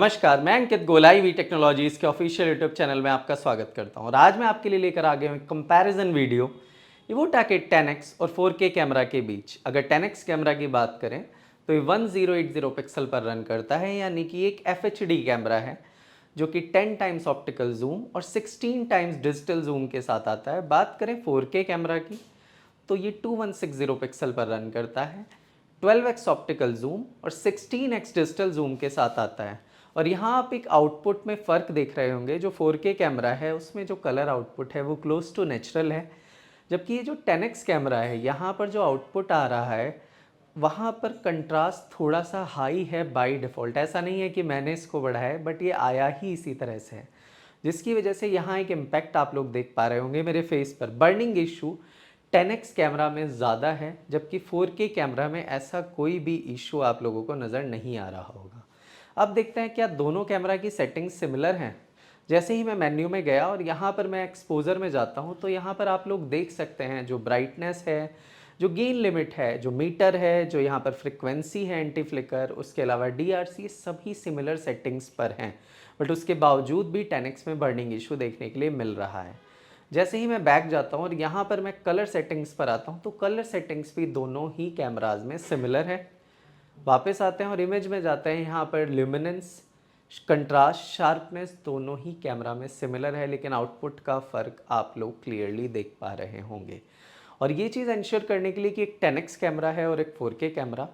नमस्कार, मैं अंकित गोलाई वी टेक्नोलॉजीज़ के ऑफिशियल यूट्यूब चैनल में आपका स्वागत करता हूं। और आज मैं आपके लिए लेकर आ गया हूं कंपैरिजन वीडियो इवोटा के 10x और 4K कैमरा के बीच। अगर 10x कैमरा की बात करें तो ये 1080 पिक्सल पर रन करता है, यानी कि एक FHD कैमरा है जो कि 10 टाइम्स ऑप्टिकल जूम और 16 टाइम्स डिजिटल जूम के साथ आता है। बात करें 4K कैमरा की तो ये 2160 पिक्सल पर रन करता है, 12x ऑप्टिकल जूम और 16x डिजिटल जूम के साथ आता है। और यहाँ आप एक आउटपुट में फ़र्क देख रहे होंगे, जो 4K कैमरा है उसमें जो कलर आउटपुट है वो क्लोज टू नेचुरल है, जबकि ये जो 10x कैमरा है यहाँ पर जो आउटपुट आ रहा है वहाँ पर कंट्रास्ट थोड़ा सा हाई है बाय डिफ़ॉल्ट। ऐसा नहीं है कि मैंने इसको बढ़ाया है, बट ये आया ही इसी तरह से है, जिसकी वजह से यहाँ एक इम्पैक्ट आप लोग देख पा रहे होंगे मेरे फेस पर। बर्निंग इशू 10x कैमरा में ज़्यादा है, जबकि 4K कैमरा में ऐसा कोई भी इशू आप लोगों को नज़र नहीं आ रहा होगा। अब देखते हैं क्या दोनों कैमरा की सेटिंग्स सिमिलर हैं। जैसे ही मैं मेन्यू में गया और यहाँ पर मैं एक्सपोजर में जाता हूँ तो यहाँ पर आप लोग देख सकते हैं जो ब्राइटनेस है, जो गेन लिमिट है, जो मीटर है, जो यहाँ पर फ्रिक्वेंसी है, एंटी फ्लिकर, उसके अलावा DRC, सभी सिमिलर सेटिंग्स पर हैं। बट उसके बावजूद भी 10x में बर्निंग इशू देखने के लिए मिल रहा है। जैसे ही मैं बैक जाता हूँ और यहाँ पर मैं कलर सेटिंग्स पर आता हूँ तो कलर सेटिंग्स भी दोनों ही कैमराज में सिमिलर है। वापस आते हैं और इमेज में जाते हैं, यहाँ पर ल्यूमिनेंस, कंट्रास्ट, शार्पनेस दोनों ही कैमरा में सिमिलर है, लेकिन आउटपुट का फ़र्क आप लोग क्लियरली देख पा रहे होंगे। और ये चीज़ इंश्योर करने के लिए कि एक 10x कैमरा है और एक 4K कैमरा,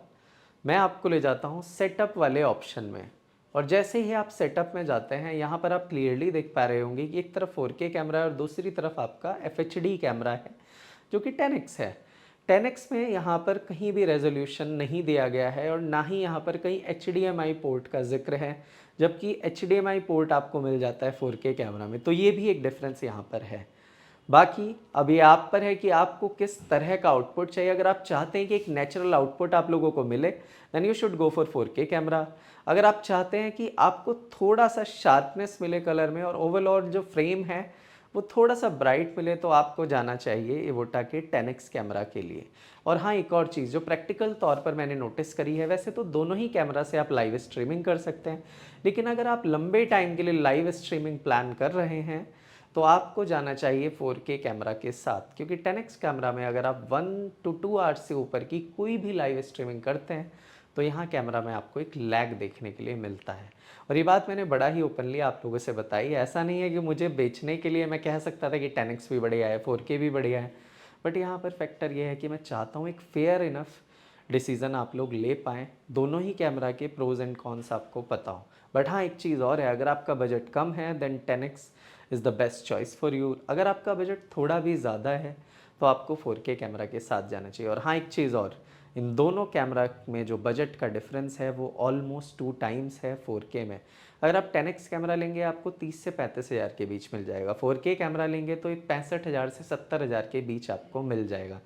मैं आपको ले जाता हूँ सेटअप वाले ऑप्शन में। और जैसे ही आप सेटअप में जाते हैं यहाँ पर आप क्लियरली देख पा रहे होंगे कि एक तरफ 4K कैमरा है और दूसरी तरफ आपका FHD कैमरा है जो कि 10x है। 10x में यहाँ पर कहीं भी रेजोल्यूशन नहीं दिया गया है और ना ही यहाँ पर कहीं HDMI पोर्ट का जिक्र है, जबकि HDMI पोर्ट आपको मिल जाता है 4K कैमरा में। तो ये भी एक डिफरेंस यहाँ पर है। बाकी अभी आप पर है कि आपको किस तरह का आउटपुट चाहिए। अगर आप चाहते हैं कि एक नेचुरल आउटपुट आप लोगों को मिले then you should go for 4K camera. अगर आप चाहते हैं कि आपको थोड़ा सा शार्पनेस मिले कलर में और ओवरऑल जो फ्रेम है वो थोड़ा सा ब्राइट मिले तो आपको जाना चाहिए इवोटा के 10x कैमरा के लिए। और हाँ, एक और चीज़ जो प्रैक्टिकल तौर पर मैंने नोटिस करी है, वैसे तो दोनों ही कैमरा से आप लाइव स्ट्रीमिंग कर सकते हैं, लेकिन अगर आप लंबे टाइम के लिए लाइव स्ट्रीमिंग प्लान कर रहे हैं तो आपको जाना चाहिए 4K कैमरा के साथ, क्योंकि 10x कैमरा में अगर आप 1 to 2 आवर्स से ऊपर की कोई भी लाइव स्ट्रीमिंग करते हैं तो यहाँ कैमरा में आपको एक लैग देखने के लिए मिलता है। और ये बात मैंने बड़ा ही ओपनली आप लोगों से बताई। ऐसा नहीं है कि मुझे बेचने के लिए मैं कह सकता था कि 10x भी बढ़िया है, 4K भी बढ़िया है, बट यहाँ पर फैक्टर ये है कि मैं चाहता हूँ एक फेयर इनफ डिसीज़न आप लोग ले पाएँ, दोनों ही कैमरा के प्रोज एंड कॉन्स आपको पता हो। बट हाँ, एक चीज़ और है, अगर आपका बजट कम है then 10x is the best choice for you. अगर आपका बजट थोड़ा भी ज़्यादा है तो आपको 4K कैमरा के साथ जाना चाहिए। और हाँ, एक चीज़ और, इन दोनों कैमरा में जो बजट का डिफरेंस है वो ऑलमोस्ट 2 टाइम्स है 4K में। अगर आप 10x कैमरा लेंगे आपको 30 से 35 हज़ार के बीच मिल जाएगा, 4K कैमरा लेंगे तो 65,000 से 70,000 के बीच आपको मिल जाएगा,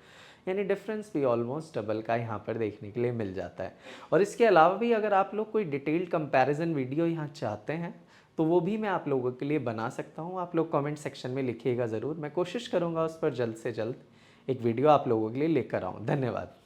यानी डिफरेंस भी ऑलमोस्ट डबल का यहाँ पर देखने के लिए मिल जाता है। और इसके अलावा भी अगर आप लोग कोई डिटेल्ड कंपैरिजन वीडियो यहाँ चाहते हैं तो वो भी मैं आप लोगों के लिए बना सकता हूँ। आप लोग कमेंट सेक्शन में लिखिएगा ज़रूर, मैं कोशिश करूँगा उस पर जल्द से जल्द एक वीडियो आप लोगों के लिए लेकर आऊँ। धन्यवाद।